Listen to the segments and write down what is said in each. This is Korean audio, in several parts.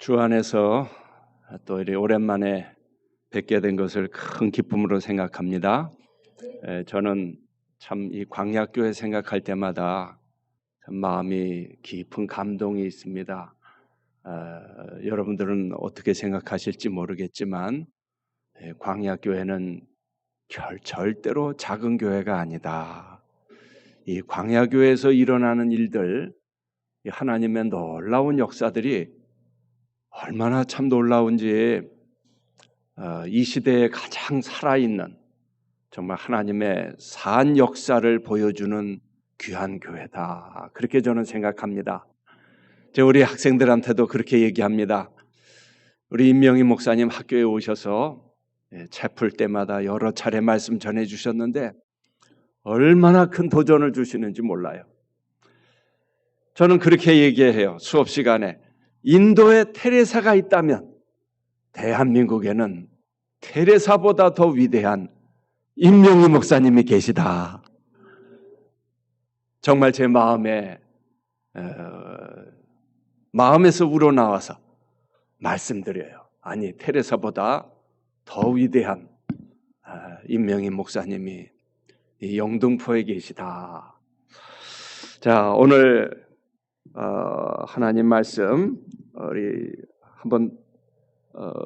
주 안에서 또 이렇게 오랜만에 뵙게 된 것을 큰 기쁨으로 생각합니다. 저는 참 이 광야교회 생각할 때마다 참 마음이 깊은 감동이 있습니다. 여러분들은 어떻게 생각하실지 모르겠지만 광야교회는 절대로 작은 교회가 아니다. 이 광야교회에서 일어나는 일들, 하나님의 놀라운 역사들이 얼마나 참 놀라운지 이 시대에 가장 살아있는 정말 하나님의 산 역사를 보여주는 귀한 교회다. 그렇게 저는 생각합니다. 우리 학생들한테도 그렇게 얘기합니다. 우리 임명희 목사님 학교에 오셔서 채플 때마다 여러 차례 말씀 전해주셨는데 얼마나 큰 도전을 주시는지 몰라요. 저는 그렇게 얘기해요. 수업 시간에 인도에 테레사가 있다면 대한민국에는 테레사보다 더 위대한 임명희 목사님이 계시다. 정말 제 마음에서 우러나와서 말씀드려요. 아니, 테레사보다 더 위대한 임명희 목사님이 이 영등포에 계시다. 자, 오늘 하나님 말씀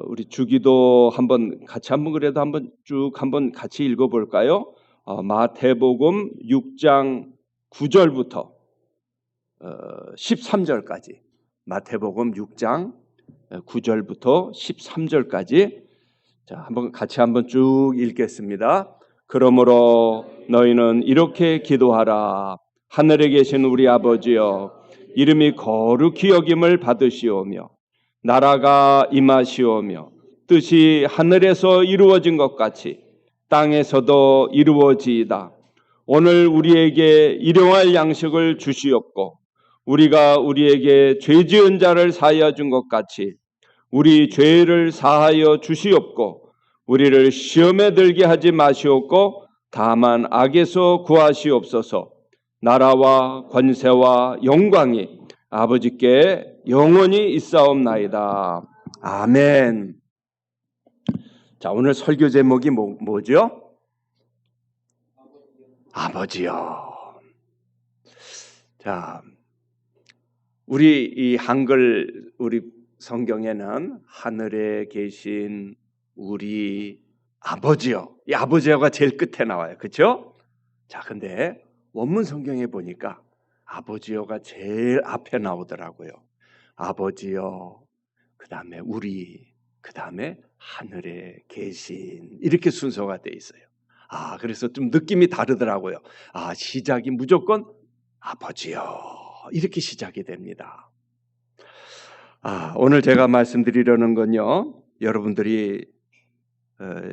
우리 주기도 같이 그래도 쭉 같이 읽어볼까요? 마태복음 6장 9절부터 13절까지 마태복음 6장 9절부터 13절까지 같이 쭉 읽겠습니다. 그러므로 너희는 이렇게 기도하라. 하늘에 계신 우리 아버지여, 이름이 거룩히 여김을 받으시오며 나라가 임하시오며 뜻이 하늘에서 이루어진 것 같이 땅에서도 이루어지이다. 오늘 우리에게 일용할 양식을 주시옵고 우리가 우리에게 죄 지은 자를 사하여 준 것 같이 우리 죄를 사하여 주시옵고 우리를 시험에 들게 하지 마시옵고 다만 악에서 구하시옵소서. 나라와 권세와 영광이 아버지께 영원히 있사옵나이다. 아멘. 자, 오늘 설교 제목이 뭐죠? 아버지요. 자, 우리 이 한글 우리 성경에는 하늘에 계신 우리 아버지요. 이 아버지요가 제일 끝에 나와요. 그렇죠? 자, 근데 원문 성경에 보니까 아버지요가 제일 앞에 나오더라고요. 아버지요, 그 다음에 우리, 그 다음에 하늘에 계신, 이렇게 순서가 돼 있어요. 그래서 좀 느낌이 다르더라고요. 시작이 무조건 아버지요, 이렇게 시작이 됩니다. 오늘 제가 말씀드리려는 건요, 여러분들이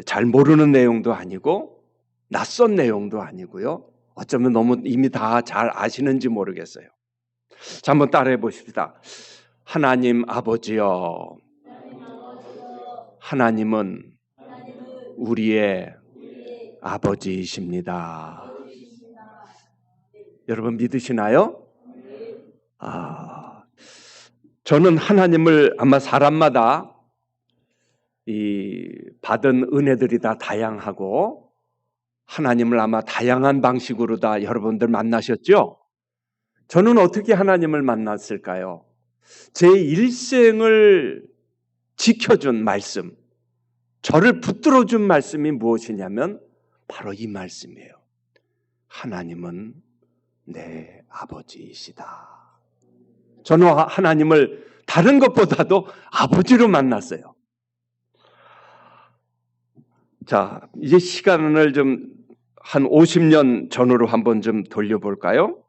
잘 모르는 내용도 아니고 낯선 내용도 아니고요, 어쩌면 너무 이미 다 잘 아시는지 모르겠어요. 자, 한번 따라해 보십시다. 하나님 아버지여, 하나님은 우리의 아버지이십니다. 여러분 믿으시나요? 저는 하나님을 아마 사람마다 받은 은혜들이 다 다양하고 하나님을 아마 다양한 방식으로 다 여러분들 만나셨죠? 저는 어떻게 하나님을 만났을까요? 제 일생을 지켜준 말씀, 저를 붙들어준 말씀이 무엇이냐면 바로 이 말씀이에요. 하나님은 내 아버지이시다. 저는 하나님을 다른 것보다도 아버지로 만났어요. 자, 이제 시간을 좀 한 50년 전으로 한번 좀 돌려볼까요?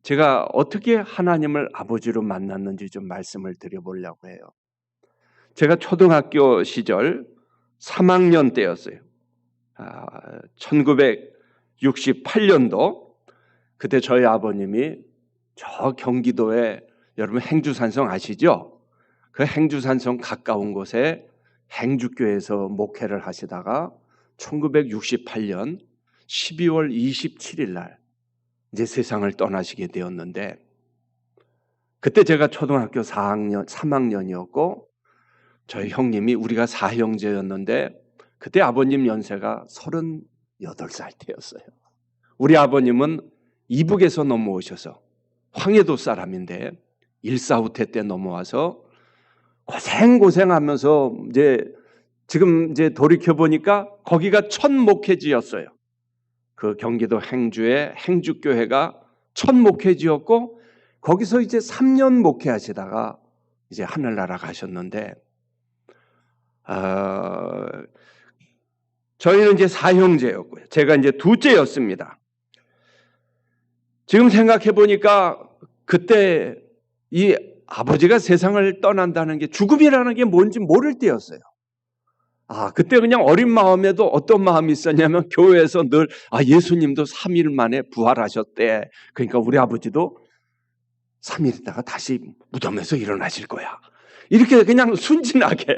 제가 어떻게 하나님을 아버지로 만났는지 좀 말씀을 드려보려고 해요. 제가 초등학교 시절 3학년 때였어요. 1968년도. 그때 저희 아버님이 저 경기도에, 여러분 행주산성 아시죠? 그 행주산성 가까운 곳에 행주교회에서 목회를 하시다가 1968년 12월 27일 날 이제 세상을 떠나시게 되었는데, 그때 제가 초등학교 3학년이었고 저희 형님이 우리가 4형제였는데 그때 아버님 연세가 38살 때였어요. 우리 아버님은 이북에서 넘어오셔서 황해도 사람인데 일사후퇴 때 넘어와서 고생하면서 지금 돌이켜 보니까 거기가 첫 목회지였어요. 그 경기도 행주의 행주교회가 첫 목회지였고 거기서 이제 3년 목회하시다가 이제 하늘나라 가셨는데 저희는 이제 4형제였고요. 제가 이제 둘째였습니다. 지금 생각해 보니까 그때 이 아버지가 세상을 떠난다는 게 죽음이라는 게 뭔지 모를 때였어요. 그때 그냥 어린 마음에도 어떤 마음이 있었냐면 교회에서 늘 예수님도 3일 만에 부활하셨대. 그러니까 우리 아버지도 3일 있다가 다시 무덤에서 일어나실 거야. 이렇게 그냥 순진하게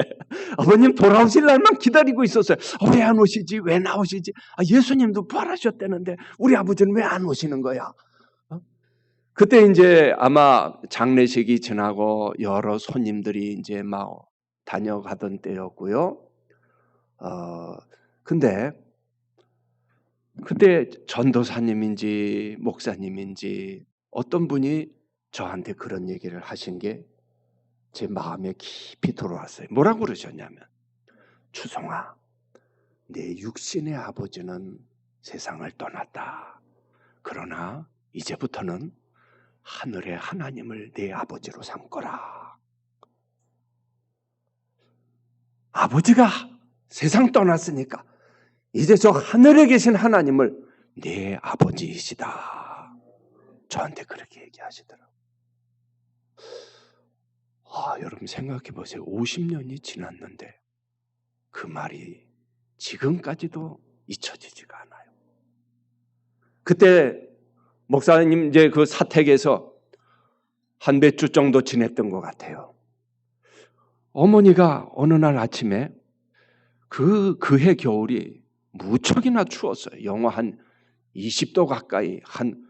아버님 돌아오실 날만 기다리고 있었어요. 왜 안 오시지? 왜 나오시지? 예수님도 부활하셨다는데 우리 아버지는 왜 안 오시는 거야? 그때 이제 아마 장례식이 지나고 여러 손님들이 이제 막 다녀가던 때였고요. 근데 그때 전도사님인지 목사님인지 어떤 분이 저한테 그런 얘기를 하신 게 제 마음에 깊이 들어왔어요. 뭐라고 그러셨냐면, 추성아, 내 육신의 아버지는 세상을 떠났다. 그러나 이제부터는 하늘의 하나님을 내 아버지로 삼거라. 아버지가 세상 떠났으니까 이제 저 하늘에 계신 하나님을 내 아버지이시다. 저한테 그렇게 얘기하시더라고요. 여러분 생각해 보세요. 50년이 지났는데 그 말이 지금까지도 잊혀지지가 않아요. 그때 목사님 이제 그 사택에서 한 몇 주 정도 지냈던 것 같아요. 어머니가 어느 날 아침에 그해 겨울이 무척이나 추웠어요. 영하 한 20도 가까이 한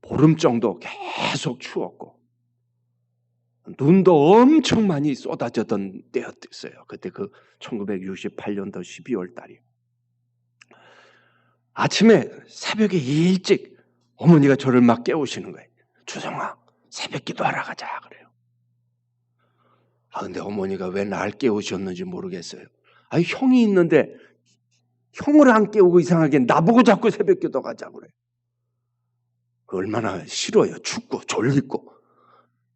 보름 정도 계속 추웠고 눈도 엄청 많이 쏟아졌던 때였어요. 그때 1968년도 12월 달이. 아침에 새벽에 일찍 어머니가 저를 막 깨우시는 거예요. 추성아, 새벽 기도하러 가자 그래요. 근데 어머니가 왜 날 깨우셨는지 모르겠어요. 형이 있는데 형을 안 깨우고 이상하게 나보고 자꾸 새벽 기도 가자 그래요. 얼마나 싫어요. 춥고 졸리고.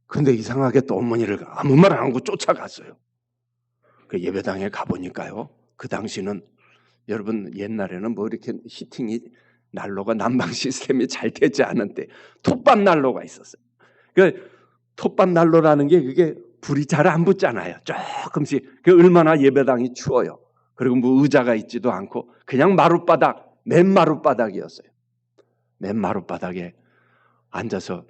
근데 이상하게 또 어머니를 아무 말 안 하고 쫓아갔어요. 그 예배당에 가보니까요. 그 당시는 여러분 옛날에는 뭐 이렇게 히팅이 난로가 난방 시스템이 잘 되지 않은 때 톱밥 난로가 있었어요. 그 톱밥 난로라는 게 그게 불이 잘 안 붙잖아요. 조금씩. 그 얼마나 예배당이 추워요. 그리고 뭐 의자가 있지도 않고 그냥 마룻바닥, 맨 마룻바닥이었어요. 맨 마룻바닥에 앉아서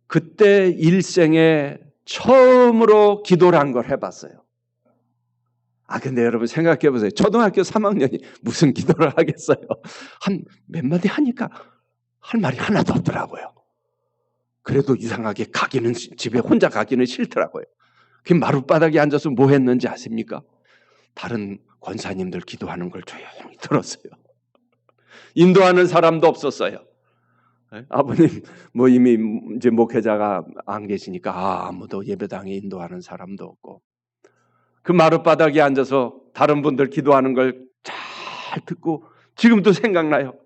그때 일생에 처음으로 기도를 한 걸 해봤어요. 근데 여러분 생각해 보세요. 초등학교 3학년이 무슨 기도를 하겠어요. 한 몇 마디 하니까 할 말이 하나도 없더라고요. 그래도 이상하게 집에 혼자 가기는 싫더라고요. 그 마룻바닥에 앉아서 뭐 했는지 아십니까? 다른 권사님들 기도하는 걸 조용히 들었어요. 인도하는 사람도 없었어요. 아버님 뭐 이미 이제 목회자가 안 계시니까 아무도 예배당에 인도하는 사람도 없고 그 마룻바닥에 앉아서 다른 분들 기도하는 걸 잘 듣고 지금도 생각나요.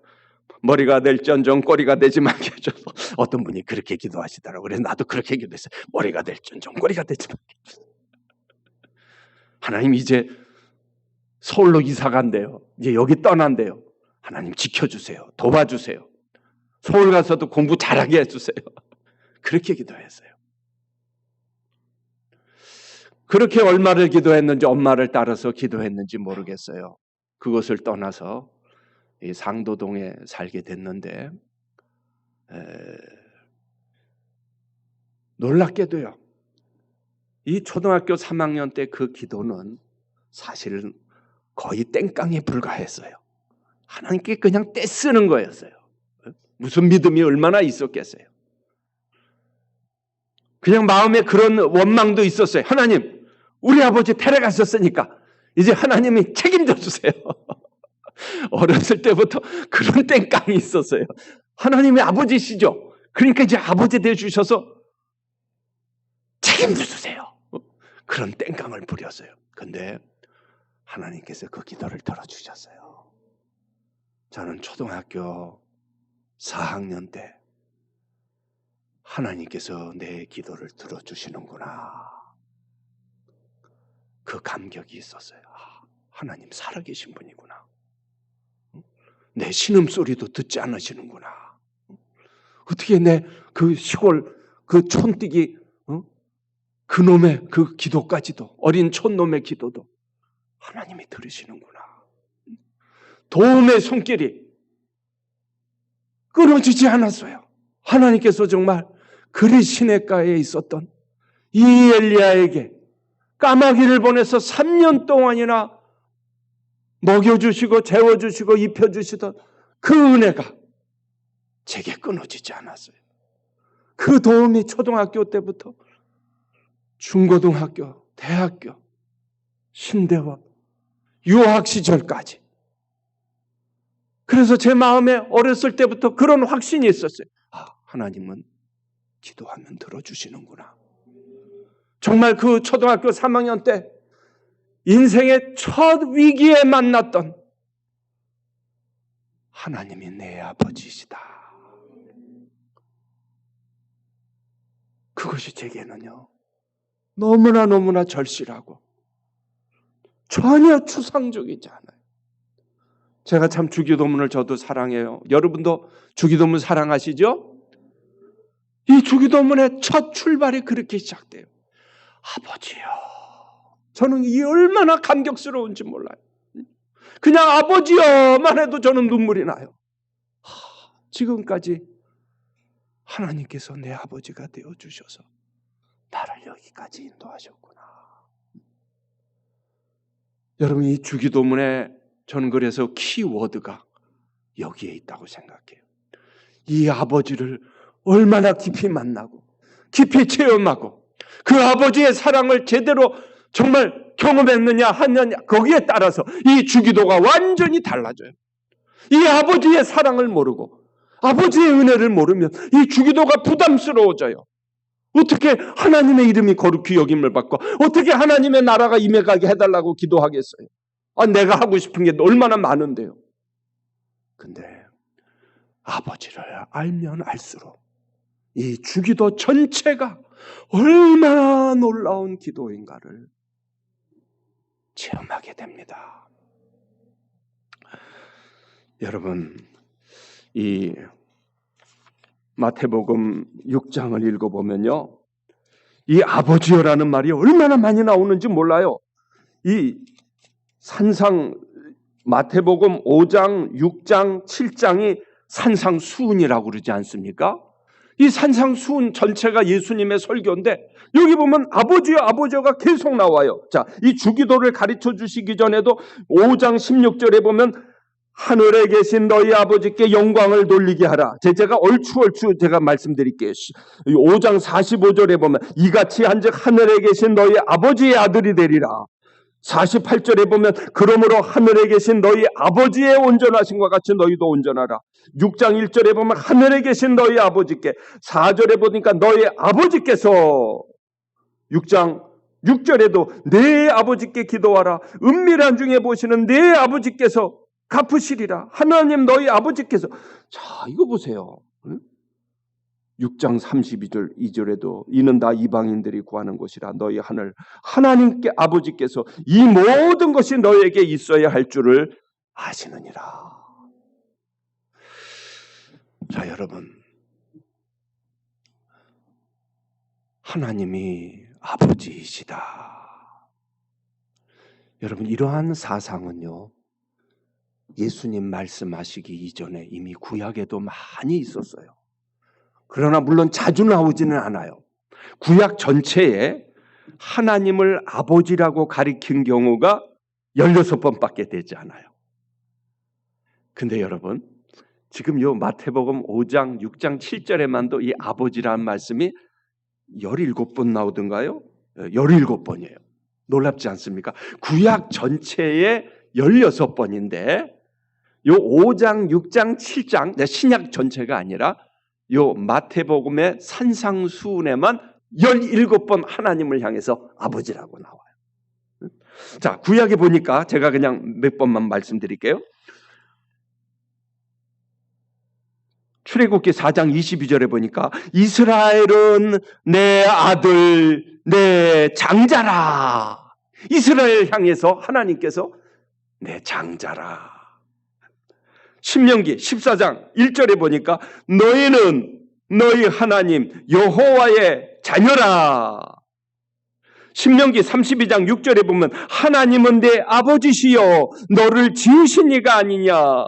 머리가 될지언정 꼬리가 되지 말게 해줘서 어떤 분이 그렇게 기도하시더라고요. 그래서 나도 그렇게 기도했어요. 머리가 될지언정 꼬리가 되지 말게 해줘서. 하나님 이제 서울로 이사 간대요. 이제 여기 떠난대요. 하나님 지켜주세요. 도와주세요. 서울 가서도 공부 잘하게 해주세요. 그렇게 기도했어요. 그렇게 얼마를 기도했는지 엄마를 따라서 기도했는지 모르겠어요. 그것을 떠나서 이 상도동에 살게 됐는데 놀랍게도요. 이 초등학교 3학년 때 그 기도는 사실은 거의 땡깡에 불과했어요. 하나님께 그냥 떼쓰는 거였어요. 무슨 믿음이 얼마나 있었겠어요. 그냥 마음에 그런 원망도 있었어요. 하나님, 우리 아버지 데려가셨으니까 이제 하나님이 책임져 주세요. 어렸을 때부터 그런 땡깡이 있었어요. 하나님의 아버지시죠. 그러니까 이제 아버지 되어주셔서 책임져 주세요. 그런 땡깡을 부렸어요. 근데 하나님께서 그 기도를 들어주셨어요. 저는 초등학교 4학년 때 하나님께서 내 기도를 들어주시는구나. 그 감격이 있었어요. 하나님 살아계신 분이구나. 내 신음소리도 듣지 않으시는구나. 어떻게 내 그 시골 그 촌뛰기 그놈의 그 기도까지도, 어린 촌놈의 기도도 하나님이 들으시는구나. 도움의 손길이 끊어지지 않았어요. 하나님께서 정말 그리 시냇가에 있었던 이 엘리야에게 까마귀를 보내서 3년 동안이나 먹여주시고 재워주시고 입혀주시던 그 은혜가 제게 끊어지지 않았어요. 그 도움이 초등학교 때부터 중고등학교, 대학교, 신대원, 유학 시절까지. 그래서 제 마음에 어렸을 때부터 그런 확신이 있었어요. 하나님은 기도하면 들어주시는구나. 정말 그 초등학교 3학년 때 인생의 첫 위기에 만났던 하나님이 내 아버지시다. 그것이 제게는요, 너무나 절실하고 전혀 추상적이지 않아요. 제가 참 주기도문을 저도 사랑해요. 여러분도 주기도문 사랑하시죠? 이 주기도문의 첫 출발이 그렇게 시작돼요. 아버지요. 저는 이 얼마나 감격스러운지 몰라요. 그냥 아버지요만 해도 저는 눈물이 나요. 지금까지 하나님께서 내 아버지가 되어주셔서 나를 여기까지 인도하셨구나. 여러분, 이 주기도문에 저는 그래서 키워드가 여기에 있다고 생각해요. 이 아버지를 얼마나 깊이 만나고 깊이 체험하고 그 아버지의 사랑을 제대로 정말 경험했느냐 하느냐, 거기에 따라서 이 주기도가 완전히 달라져요. 이 아버지의 사랑을 모르고 아버지의 은혜를 모르면 이 주기도가 부담스러워져요. 어떻게 하나님의 이름이 거룩히 여김을 받고 어떻게 하나님의 나라가 임해가게 해달라고 기도하겠어요? 내가 하고 싶은 게 얼마나 많은데요. 근데 아버지를 알면 알수록 이 주기도 전체가 얼마나 놀라운 기도인가를 체험하게 됩니다. 여러분, 이 마태복음 6장을 읽어보면요, 이 아버지여라는 말이 얼마나 많이 나오는지 몰라요. 이 마태복음 5장, 6장, 7장이 산상수훈이라고 그러지 않습니까? 이 산상수훈 전체가 예수님의 설교인데 여기 보면 아버지여 아버지여가 계속 나와요. 자, 이 주기도를 가르쳐 주시기 전에도 5장 16절에 보면 하늘에 계신 너희 아버지께 영광을 돌리게 하라. 제가 얼추 제가 말씀드릴게요. 5장 45절에 보면 이같이 한즉 하늘에 계신 너희 아버지의 아들이 되리라. 48절에 보면 그러므로 하늘에 계신 너희 아버지의 온전하심과 같이 너희도 온전하라. 6장 1절에 보면 하늘에 계신 너희 아버지께, 4절에 보니까 너희 아버지께서, 6장 6절에도 내 아버지께 기도하라. 은밀한 중에 보시는 내 아버지께서 갚으시리라. 하나님 너희 아버지께서. 자, 이거 보세요. 6장 32절 2절에도 이는 다 이방인들이 구하는 것이라. 너희 하나님께 아버지께서 이 모든 것이 너에게 있어야 할 줄을 아시느니라. 자, 여러분, 하나님이 아버지이시다. 여러분, 이러한 사상은요, 예수님 말씀하시기 이전에 이미 구약에도 많이 있었어요. 그러나 물론 자주 나오지는 않아요. 구약 전체에 하나님을 아버지라고 가리킨 경우가 16번밖에 되지 않아요. 근데 여러분, 지금 요 마태복음 5장, 6장, 7절에만도 이 아버지라는 말씀이 17번 나오던가요? 17번이에요. 놀랍지 않습니까? 구약 전체에 16번인데 요 5장, 6장, 7장, 신약 전체가 아니라 요 마태복음의 산상수훈에만 17번 하나님을 향해서 아버지라고 나와요. 자, 구약에 보니까 제가 그냥 몇 번만 말씀드릴게요. 출애굽기 4장 22절에 보니까 이스라엘은 내 아들, 내 장자라. 이스라엘 향해서 하나님께서 내 장자라. 신명기 14장 1절에 보니까 너희는 너희 하나님 여호와의 자녀라. 신명기 32장 6절에 보면 하나님은 내 아버지시여 너를 지으신 이가 아니냐.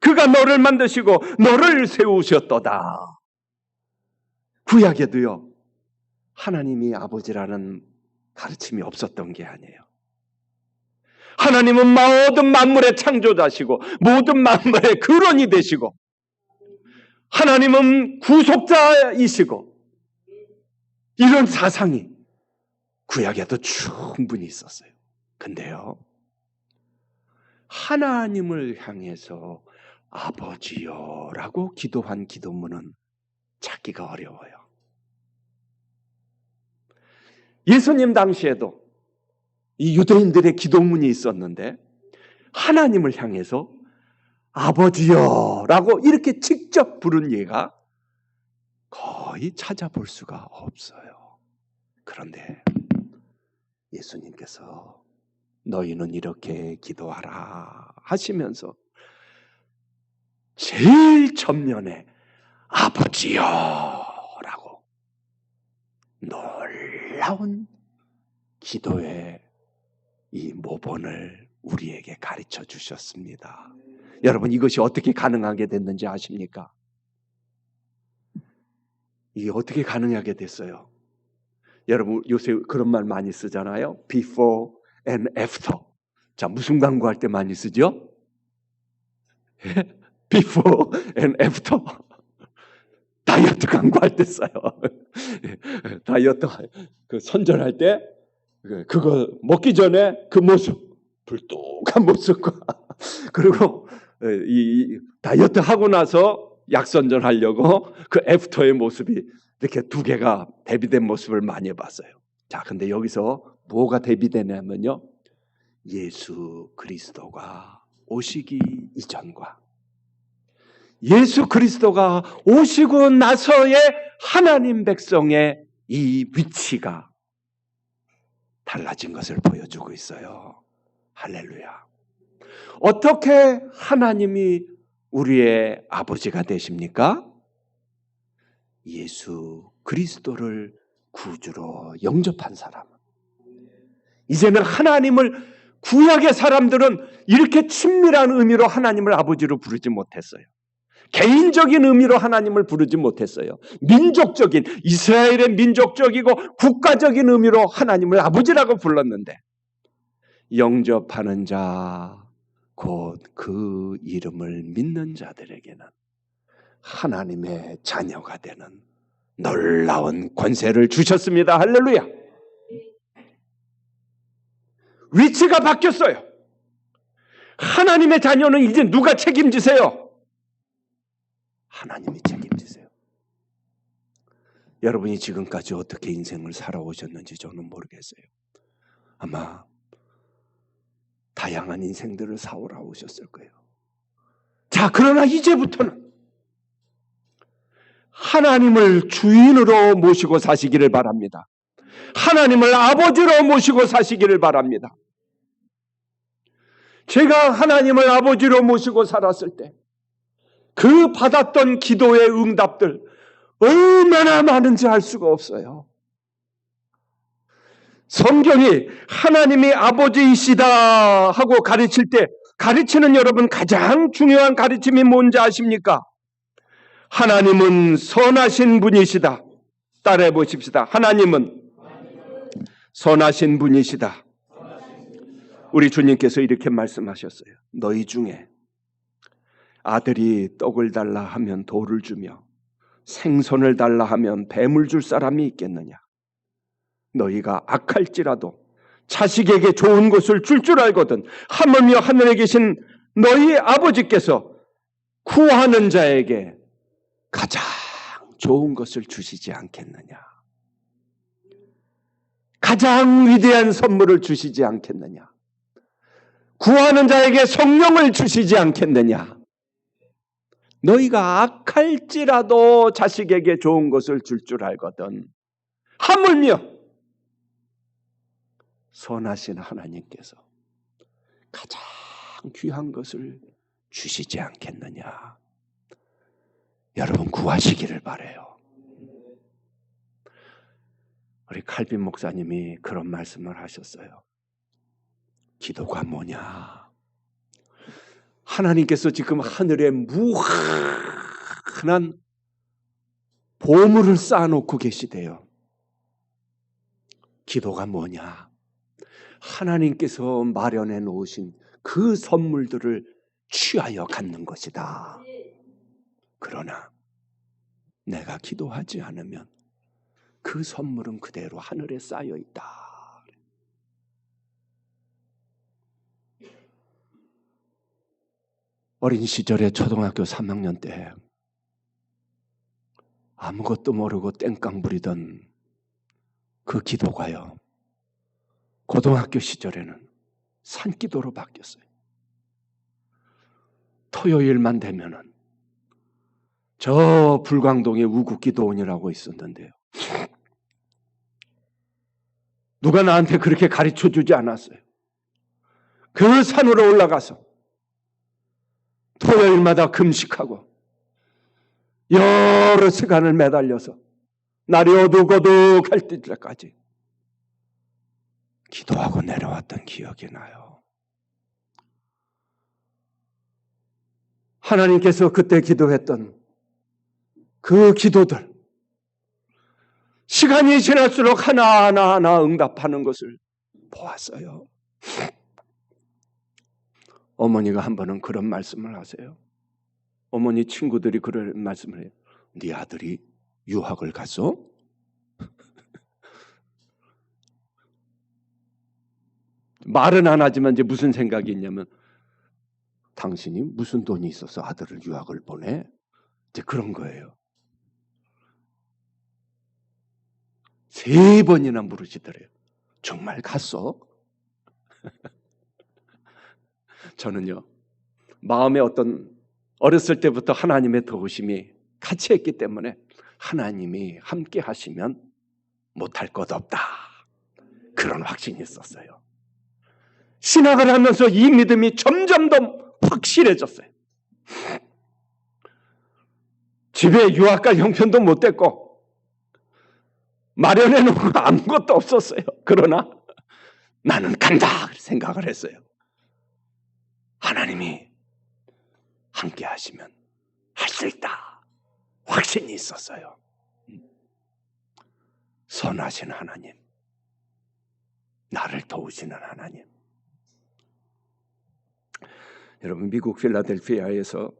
그가 너를 만드시고 너를 세우셨도다. 구약에도요, 하나님이 아버지라는 가르침이 없었던 게 아니에요. 하나님은 모든 만물의 창조자시고 모든 만물의 근원이 되시고 하나님은 구속자이시고 이런 사상이 구약에도 충분히 있었어요. 근데요, 하나님을 향해서 아버지여라고 기도한 기도문은 찾기가 어려워요. 예수님 당시에도 이 유대인들의 기도문이 있었는데 하나님을 향해서 아버지여라고 이렇게 직접 부른 예가 거의 찾아볼 수가 없어요. 그런데 예수님께서 너희는 이렇게 기도하라 하시면서 제일 전면에 아버지여라고 놀라운 기도의 이 모본을 우리에게 가르쳐 주셨습니다. 여러분, 이것이 어떻게 가능하게 됐는지 아십니까? 이게 어떻게 가능하게 됐어요? 여러분, 요새 그런 말 많이 쓰잖아요. Before and after. 자, 무슨 광고할 때 많이 쓰죠? Before and after. 다이어트 광고할 때 써요. 다이어트 그 선전할 때 그거 먹기 전에 그 모습, 불뚝한 모습과 그리고 이 다이어트 하고 나서 약선전 하려고 그 애프터의 모습이 이렇게 두 개가 대비된 모습을 많이 봤어요. 자, 근데 여기서 뭐가 대비되냐면요, 예수 그리스도가 오시기 이전과 예수 그리스도가 오시고 나서의 하나님 백성의 이 위치가 달라진 것을 보여주고 있어요. 할렐루야. 어떻게 하나님이 우리의 아버지가 되십니까? 예수 그리스도를 구주로 영접한 사람. 이제는 하나님을, 구약의 사람들은 이렇게 친밀한 의미로 하나님을 아버지로 부르지 못했어요. 개인적인 의미로 하나님을 부르지 못했어요. 민족적인, 이스라엘의 민족적이고 국가적인 의미로 하나님을 아버지라고 불렀는데, 영접하는 자, 곧 그 이름을 믿는 자들에게는 하나님의 자녀가 되는 놀라운 권세를 주셨습니다. 할렐루야. 위치가 바뀌었어요. 하나님의 자녀는 이제 누가 책임지세요? 하나님이 책임지세요. 여러분이 지금까지 어떻게 인생을 살아오셨는지 저는 모르겠어요. 아마 다양한 인생들을 살아오셨을 거예요. 자, 그러나 이제부터는 하나님을 주인으로 모시고 사시기를 바랍니다. 하나님을 아버지로 모시고 사시기를 바랍니다. 제가 하나님을 아버지로 모시고 살았을 때 그 받았던 기도의 응답들 얼마나 많은지 알 수가 없어요. 성경이 하나님이 아버지이시다 하고 가르칠 때 가르치는 여러분 가장 중요한 가르침이 뭔지 아십니까? 하나님은 선하신 분이시다. 따라해 보십시다. 하나님은 선하신 분이시다. 우리 주님께서 이렇게 말씀하셨어요. 너희 중에 아들이 떡을 달라 하면 돌을 주며 생선을 달라 하면 뱀을 줄 사람이 있겠느냐? 너희가 악할지라도 자식에게 좋은 것을 줄 알거든 하물며 하늘에 계신 너희 아버지께서 구하는 자에게 가장 좋은 것을 주시지 않겠느냐. 가장 위대한 선물을 주시지 않겠느냐. 구하는 자에게 성령을 주시지 않겠느냐. 너희가 악할지라도 자식에게 좋은 것을 줄 알거든 하물며 선하신 하나님께서 가장 귀한 것을 주시지 않겠느냐. 여러분 구하시기를 바라요. 우리 칼빈 목사님이 그런 말씀을 하셨어요. 기도가 뭐냐? 하나님께서 지금 하늘에 무한한 보물을 쌓아놓고 계시대요. 기도가 뭐냐? 하나님께서 마련해 놓으신 그 선물들을 취하여 갖는 것이다. 그러나 내가 기도하지 않으면 그 선물은 그대로 하늘에 쌓여 있다. 어린 시절에 초등학교 3학년 때 아무것도 모르고 땡깡 부리던 그 기도가요. 고등학교 시절에는 산기도로 바뀌었어요. 토요일만 되면은 저 불광동에 우국기도원이라고 있었는데요. 누가 나한테 그렇게 가르쳐주지 않았어요. 그 산으로 올라가서 토요일마다 금식하고 여러 시간을 매달려서 날이 어둑어둑할 때까지 기도하고 내려왔던 기억이 나요. 하나님께서 그때 기도했던 그 기도들 시간이 지날수록 하나하나 응답하는 것을 보았어요. 어머니가 한 번은 그런 말씀을 하세요. 어머니 친구들이 그런 말씀을 해요. 네 아들이 유학을 갔어? 말은 안 하지만 이제 무슨 생각이 있냐면 당신이 무슨 돈이 있어서 아들을 유학을 보내? 이제 그런 거예요. 3번이나 물으시더래요. 정말 갔어? 저는요, 마음에 어렸을 때부터 하나님의 도우심이 같이 했기 때문에 하나님이 함께 하시면 못할 것 없다. 그런 확신이 있었어요. 신학을 하면서 이 믿음이 점점 더 확실해졌어요. 집에 유학갈 형편도 못 됐고 마련해 놓은 거 아무것도 없었어요. 그러나 나는 간다 생각을 했어요. 하나님이 함께 하시면 할 수 있다. 확신이 있었어요. 선하신 하나님, 나를 도우시는 하나님. 여러분, 미국 필라델피아에서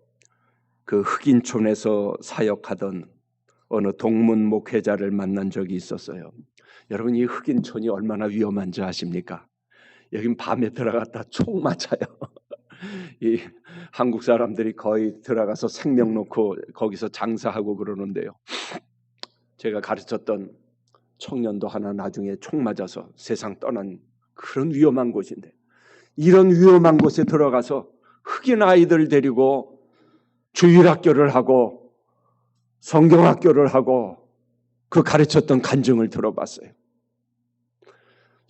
그 흑인촌에서 사역하던 어느 동문 목회자를 만난 적이 있었어요. 여러분, 이 흑인촌이 얼마나 위험한지 아십니까? 여긴 밤에 들어갔다 총 맞아요. 이 한국 사람들이 거의 들어가서 생명 놓고 거기서 장사하고 그러는데요. 제가 가르쳤던 청년도 하나 나중에 총 맞아서 세상 떠난 그런 위험한 곳인데, 이런 위험한 곳에 들어가서 흑인 아이들 데리고 주일학교를 하고 성경학교를 하고 그 가르쳤던 간증을 들어봤어요.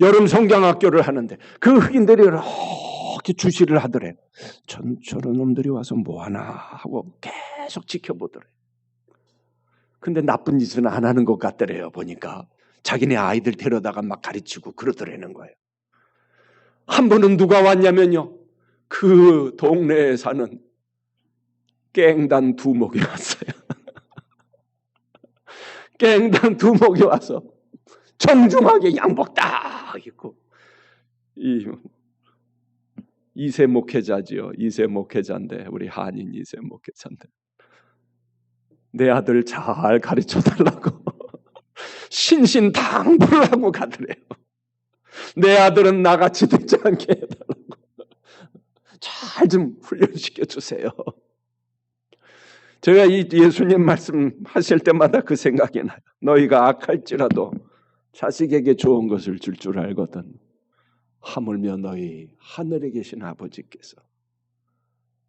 여름 성경학교를 하는데 그 흑인들이 이렇게 주시를 하더래. 저런 놈들이 와서 뭐하나 하고 계속 지켜보더래. 근데 나쁜 짓은 안 하는 것 같더래요. 보니까 자기네 아이들 데려다가 막 가르치고 그러더라는 거예요. 한 번은 누가 왔냐면요, 그 동네에 사는 깽단 두목이 왔어요. 깽단 두목이 와서 정중하게 양복 딱 입고, 이세 목회자지요. 이세 목회자인데, 우리 한인 이세 목회자인데, 내 아들 잘 가르쳐 달라고 신신당부를 하고 가더래요. 내 아들은 나같이 되지 않게 해달라고 잘 좀 훈련시켜 주세요. 제가 이 예수님 말씀하실 때마다 그 생각이 나요. 너희가 악할지라도 자식에게 좋은 것을 줄 줄 알거든. 하물며 너희 하늘에 계신 아버지께서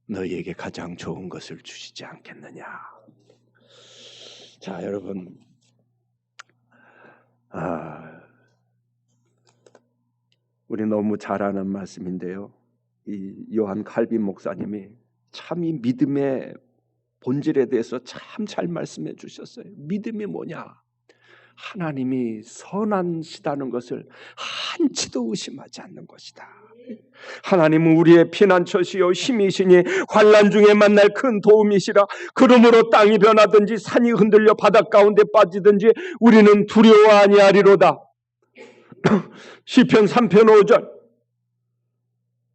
너희에게 가장 좋은 것을 주시지 않겠느냐. 자, 여러분, 우리 너무 잘 아는 말씀인데요. 이 요한 칼빈 목사님이 참 이 믿음의 본질에 대해서 참 잘 말씀해 주셨어요. 믿음이 뭐냐? 하나님이 선하시다는 것을 한치도 의심하지 않는 것이다. 하나님은 우리의 피난처시요 힘이시니 환난 중에 만날 큰 도움이시라. 그러므로 땅이 변하든지 산이 흔들려 바닷 가운데 빠지든지 우리는 두려워 아니하리로다. 시편 3편 5절.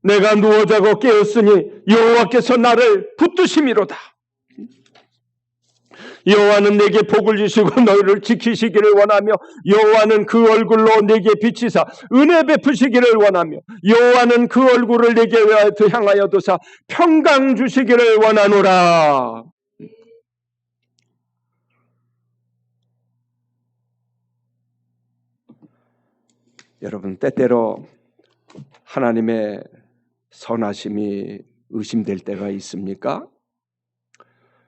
내가 누워 자고 깨었으니 여호와께서 나를 붙드심이로다. 여호와는 내게 복을 주시고 너희를 지키시기를 원하며 여호와는 그 얼굴로 내게 비치사 은혜 베푸시기를 원하며 여호와는 그 얼굴을 내게 향하여 두사 평강 주시기를 원하노라. 여러분, 때때로 하나님의 선하심이 의심될 때가 있습니까?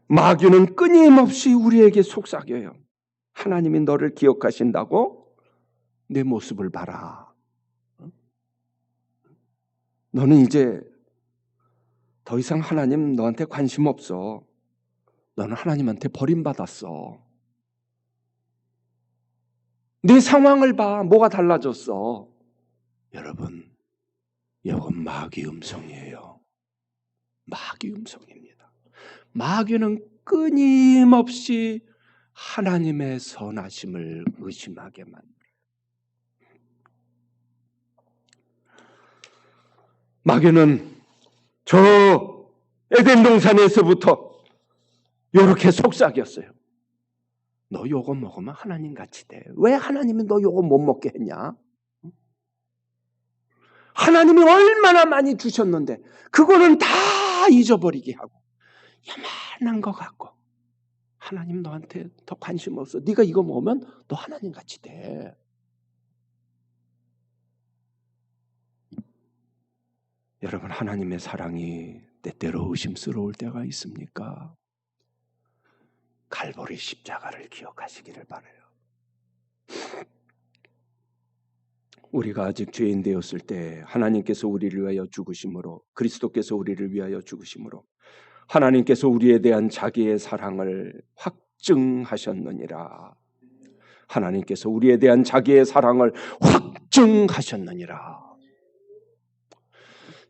마귀는 끊임없이 우리에게 속삭여요. 하나님이 너를 기억하신다고? 내 모습을 봐라. 너는 이제 더 이상 하나님 너한테 관심 없어. 너는 하나님한테 버림받았어. 네 상황을 봐. 뭐가 달라졌어? 여러분, 이건 마귀 음성이에요. 마귀 음성입니다. 마귀는 끊임없이 하나님의 선하심을 의심하게 만들어요. 마귀는 저 에덴 동산에서부터 이렇게 속삭였어요. 너 요거 먹으면 하나님 같이 돼. 왜 하나님이 너 요거 못 먹게 했냐? 하나님이 얼마나 많이 주셨는데 그거는 다 잊어버리게 하고 야만한 것 같고 하나님 너한테 더 관심 없어. 네가 이거 먹으면 너 하나님 같이 돼. 여러분, 하나님의 사랑이 때때로 의심스러울 때가 있습니까? 갈보리 십자가를 기억하시기를 바라요. 우리가 아직 죄인 되었을 때 하나님께서 우리를 위하여 죽으심으로, 그리스도께서 우리를 위하여 죽으심으로 하나님께서 우리에 대한 자기의 사랑을 확증하셨느니라. 하나님께서 우리에 대한 자기의 사랑을 확증하셨느니라.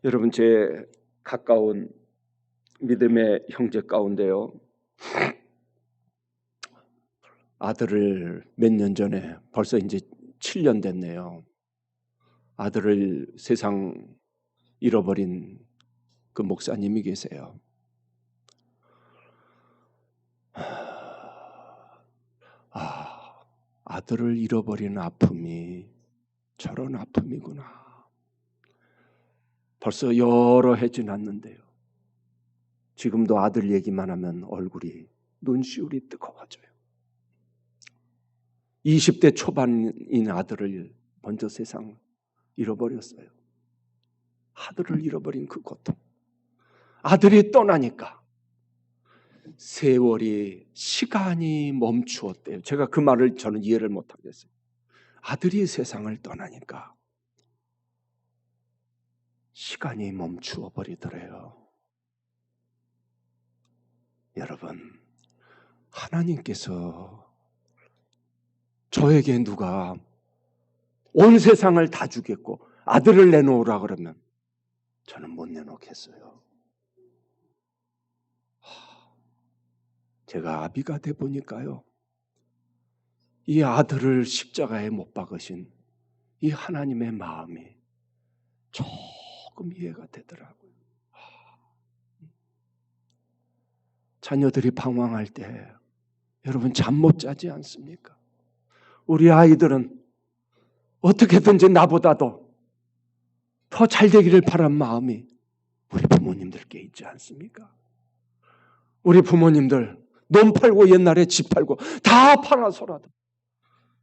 여러분, 제 가까운 믿음의 형제 가운데요, 아들을 몇 년 전에, 벌써 이제 7년 됐네요. 아들을 세상 잃어버린 그 목사님이 계세요. 아들을 잃어버린 아픔이 저런 아픔이구나. 벌써 여러 해 지났는데요. 지금도 아들 얘기만 하면 얼굴이, 눈시울이 뜨거워져요. 20대 초반인 아들을 먼저 세상 잃어버렸어요. 아들을 잃어버린 그 고통. 아들이 떠나니까 세월이, 시간이 멈추었대요. 제가 그 말을 저는 이해를 못하겠어요. 아들이 세상을 떠나니까 시간이 멈추어 버리더래요. 여러분, 하나님께서 저에게 누가 온 세상을 다 주겠고 아들을 내놓으라 그러면 저는 못 내놓겠어요. 제가 아비가 돼 보니까요, 이 아들을 십자가에 못 박으신 이 하나님의 마음이 조금 이해가 되더라고요. 자녀들이 방황할 때 여러분 잠 못 자지 않습니까? 우리 아이들은 어떻게든지 나보다도 더 잘되기를 바란 마음이 우리 부모님들께 있지 않습니까? 우리 부모님들 논 팔고 옛날에 집 팔고 다 팔아서라도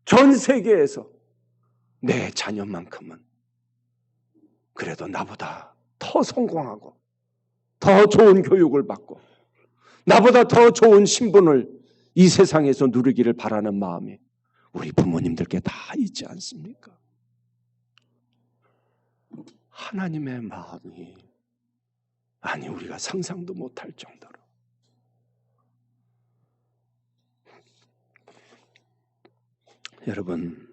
전 세계에서 내 자녀만큼은 그래도 나보다 더 성공하고 더 좋은 교육을 받고 나보다 더 좋은 신분을 이 세상에서 누리기를 바라는 마음이 우리 부모님들께 다 있지 않습니까? 하나님의 마음이 아니 우리가 상상도 못할 정도로 여러분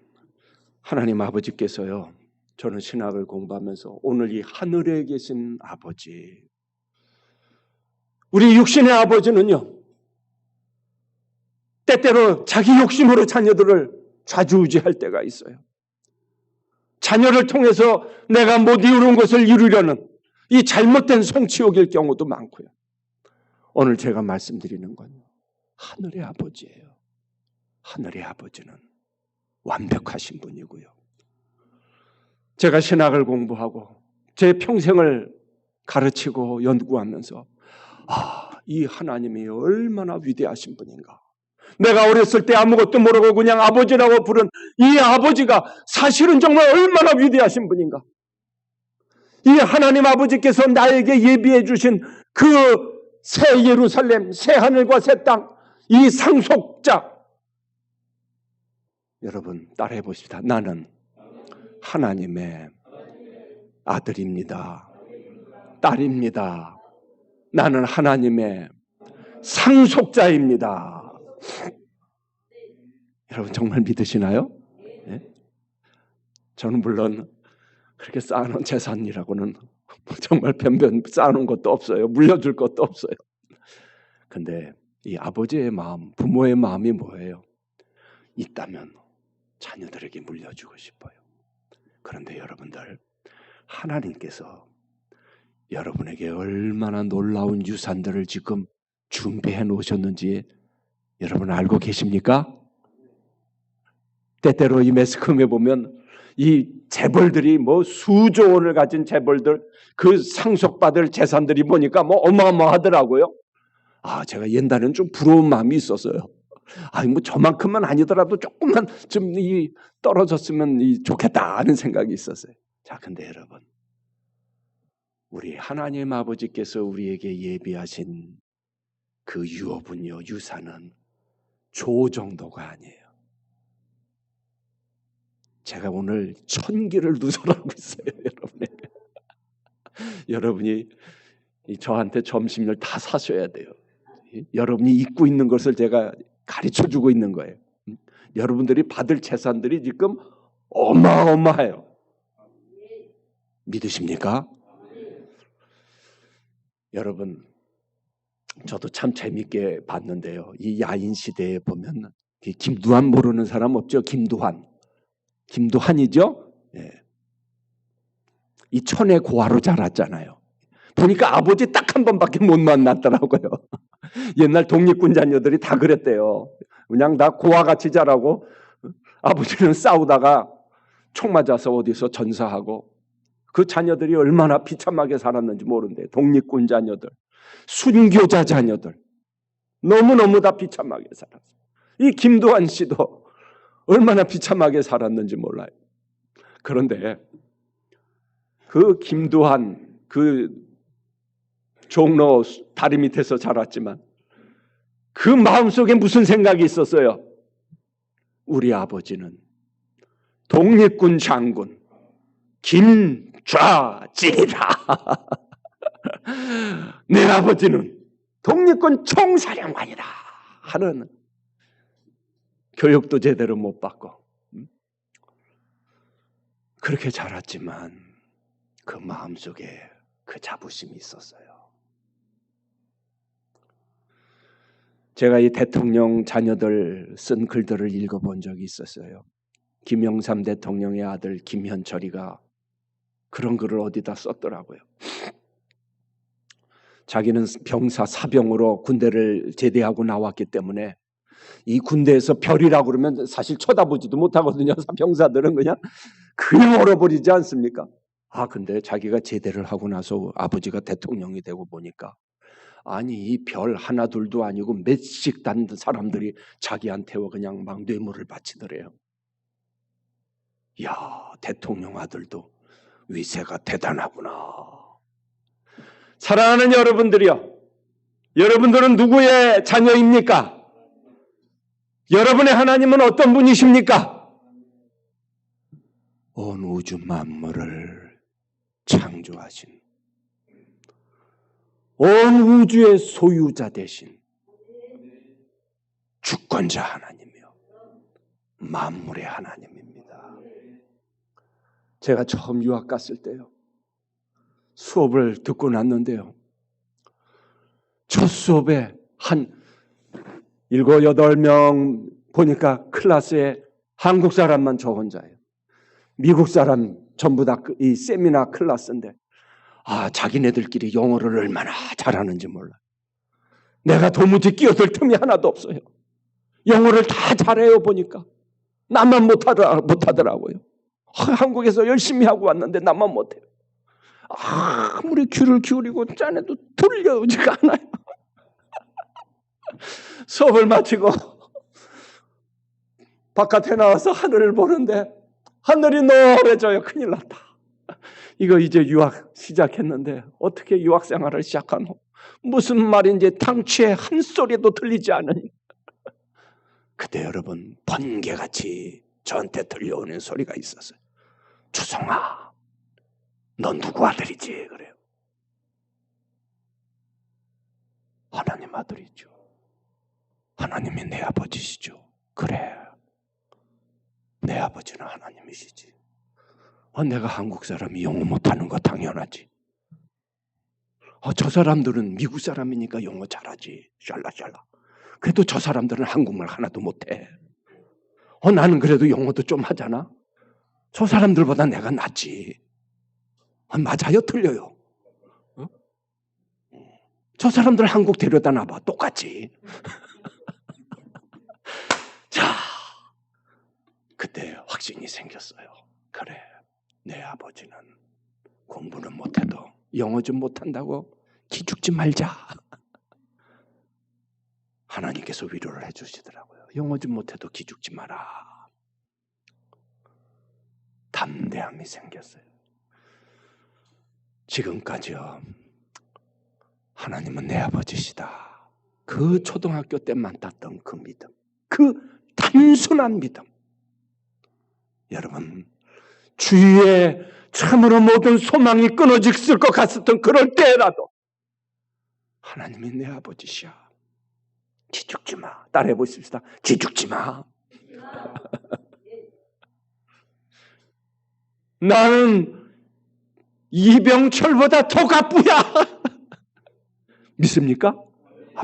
하나님 아버지께서요 저는 신학을 공부하면서 오늘 이 하늘에 계신 아버지 우리 육신의 아버지는요 때때로 자기 욕심으로 자녀들을 좌지우지할 때가 있어요. 자녀를 통해서 내가 못 이루는 것을 이루려는 이 잘못된 성취욕일 경우도 많고요. 오늘 제가 말씀드리는 건 하늘의 아버지예요. 하늘의 아버지는 완벽하신 분이고요. 제가 신학을 공부하고 제 평생을 가르치고 연구하면서 이 하나님이 얼마나 위대하신 분인가. 내가 어렸을 때 아무것도 모르고 그냥 아버지라고 부른 이 아버지가 사실은 정말 얼마나 위대하신 분인가. 이 하나님 아버지께서 나에게 예비해 주신 그 새 예루살렘, 새 하늘과 새 땅, 이 상속자. 여러분 따라해 보십시다. 나는 하나님의 아들입니다. 딸입니다. 나는 하나님의 상속자입니다. 여러분 정말 믿으시나요? 네? 저는 물론 그렇게 쌓아놓은 재산이라고는 정말 변변 쌓아놓은 것도 없어요. 물려줄 것도 없어요. 근데 이 아버지의 마음, 부모의 마음이 뭐예요? 있다면 자녀들에게 물려주고 싶어요. 그런데 여러분들 하나님께서 여러분에게 얼마나 놀라운 유산들을 지금 준비해 놓으셨는지 여러분 알고 계십니까? 때때로 이 매스컴에 보면 이 재벌들이 뭐 수조 원을 가진 재벌들 그 상속받을 재산들이 보니까 뭐 어마어마하더라고요. 제가 옛날에는 좀 부러운 마음이 있었어요. 뭐 저만큼은 아니더라도 조금만 좀 떨어졌으면 좋겠다 하는 생각이 있었어요. 자, 근데 여러분 우리 하나님 아버지께서 우리에게 예비하신 그 유업은요, 유산은 조 정도가 아니에요. 제가 오늘 1000기를 누설하고 있어요, 여러분에게. 여러분이 저한테 점심을 다 사셔야 돼요. 여러분이 잊고 있는 것을 제가 가르쳐주고 있는 거예요. 여러분들이 받을 재산들이 지금 어마어마해요. 믿으십니까? 여러분, 저도 참 재밌게 봤는데요. 이 야인 시대에 보면 김두한 모르는 사람 없죠? 김두한이죠? 예. 이 천의 고아로 자랐잖아요. 보니까 아버지 딱 한 번밖에 못 만났더라고요. 옛날 독립군 자녀들이 다 그랬대요. 그냥 다 고아같이 자라고 아버지는 싸우다가 총 맞아서 어디서 전사하고 그 자녀들이 얼마나 비참하게 살았는지 모른대. 독립군 자녀들, 순교자 자녀들 너무너무 다 비참하게 살았어요. 이 김두한 씨도 얼마나 비참하게 살았는지 몰라요. 그런데 그 김두한 그 종로 다리 밑에서 자랐지만 그 마음속에 무슨 생각이 있었어요? 우리 아버지는 독립군 장군 김좌지라. 내 아버지는 독립군 총사령관이다 하는 교육도 제대로 못 받고 그렇게 자랐지만 그 마음속에 그 자부심이 있었어요. 제가 이 대통령 자녀들 쓴 글들을 읽어본 적이 있었어요. 김영삼 대통령의 아들 김현철이가 그런 글을 어디다 썼더라고요. 자기는 병사 사병으로 군대를 제대하고 나왔기 때문에 이 군대에서 별이라고 그러면 사실 쳐다보지도 못하거든요. 병사들은 그냥 얼어버리지 않습니까? 근데 자기가 제대를 하고 나서 아버지가 대통령이 되고 보니까 아니 이 별 하나 둘도 아니고 몇씩 단 사람들이 자기한테 그냥 막 뇌물을 바치더래요. 야, 대통령 아들도 위세가 대단하구나. 사랑하는 여러분들이요, 여러분들은 누구의 자녀입니까? 여러분의 하나님은 어떤 분이십니까? 온 우주 만물을 창조하신, 온 우주의 소유자 되신 주권자 하나님이요, 만물의 하나님입니다. 제가 처음 유학 갔을 때요, 수업을 듣고 났는데요, 첫 수업에 한 7, 8명 보니까 클래스에 한국 사람만 저 혼자예요. 미국 사람 전부 다 이 세미나 클래스인데 자기네들끼리 영어를 얼마나 잘하는지 몰라. 내가 도무지 끼어들 틈이 하나도 없어요. 영어를 다 잘해요. 보니까 나만 못하더라고요. 한국에서 열심히 하고 왔는데 나만 못해요. 아무리 귀를 기울이고 짜내도 들려오지가 않아요. 수업을 마치고 바깥에 나와서 하늘을 보는데 하늘이 노래져요. 큰일 났다. 이거 이제 유학 시작했는데 어떻게 유학 생활을 시작하노? 무슨 말인지 당취의 한 소리도 들리지 않으니. 그때 여러분 번개같이 저한테 들려오는 소리가 있었어요. 주성아, 넌 누구 아들이지? 그래요. 하나님 아들이죠. 하나님이 내 아버지시죠. 그래, 내 아버지는 하나님이시지. 내가 한국 사람이 영어 못하는 거 당연하지. 저 사람들은 미국 사람이니까 영어 잘하지. 샬라샬라. 그래도 저 사람들은 한국말 하나도 못해. 나는 그래도 영어도 좀 하잖아. 저 사람들보다 내가 낫지. 맞아요? 틀려요? 저 사람들 한국 데려다 놔봐. 똑같지. 자, 그때 확신이 생겼어요. 그래, 내 아버지는 공부는 못해도 영어 좀 못한다고 기죽지 말자. 하나님께서 위로를 해주시더라고요. 영어 좀 못해도 기죽지 마라. 담대함이 생겼어요. 지금까지요, 하나님은 내 아버지시다. 그 초등학교 때만 땄던 그 믿음, 그 단순한 믿음. 여러분, 주위에 참으로 모든 소망이 끊어졌을 것 같았던 그럴 때라도 하나님이 내 아버지시야. 기죽지 마. 따라해 보십시다. 기죽지 마. 나는 이병철보다 더 가쁘야. 믿습니까?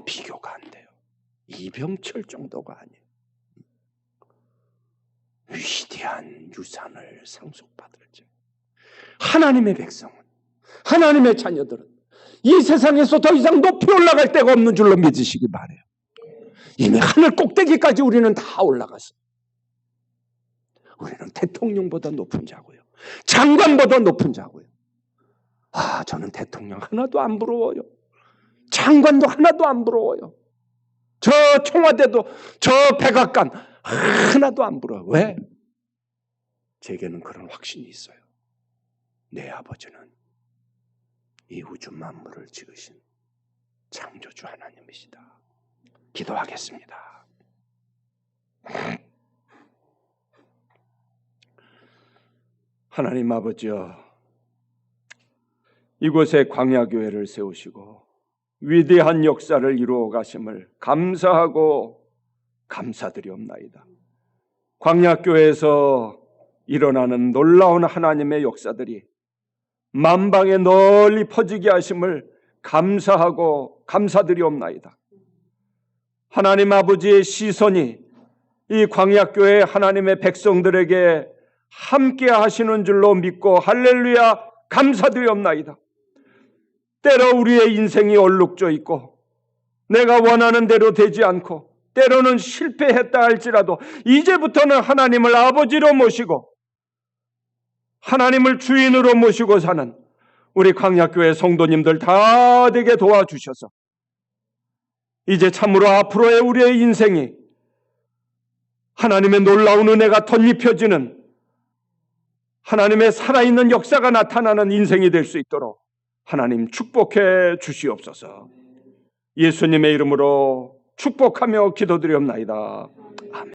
비교가 안 돼요. 이병철 정도가 아니에요. 위대한 유산을 상속받을 자. 하나님의 백성은, 하나님의 자녀들은 이 세상에서 더 이상 높이 올라갈 데가 없는 줄로 믿으시기 바라요. 이미 하늘 꼭대기까지 우리는 다 올라갔어요. 우리는 대통령보다 높은 자고요, 장관보다 높은 자고요. 저는 대통령 하나도 안 부러워요. 장관도 하나도 안 부러워요. 저 청와대도, 저 백악관 하나도 안 부러워요. 왜? 제게는 그런 확신이 있어요. 내 아버지는 이 우주 만물을 지으신 창조주 하나님이시다. 기도하겠습니다. 하나님 아버지여, 이곳에 광야교회를 세우시고 위대한 역사를 이루어 가심을 감사하고 감사드리옵나이다. 광야교회에서 일어나는 놀라운 하나님의 역사들이 만방에 널리 퍼지게 하심을 감사하고 감사드리옵나이다. 하나님 아버지의 시선이 이 광야교회 하나님의 백성들에게 함께 하시는 줄로 믿고 할렐루야 감사드리옵나이다. 때로 우리의 인생이 얼룩져 있고 내가 원하는 대로 되지 않고 때로는 실패했다 할지라도 이제부터는 하나님을 아버지로 모시고 하나님을 주인으로 모시고 사는 우리 광약교회 성도님들 다 되게 도와주셔서 이제 참으로 앞으로의 우리의 인생이 하나님의 놀라운 은혜가 덧입혀지는 하나님의 살아있는 역사가 나타나는 인생이 될 수 있도록 하나님 축복해 주시옵소서. 예수님의 이름으로 축복하며 기도드리옵나이다. 아멘.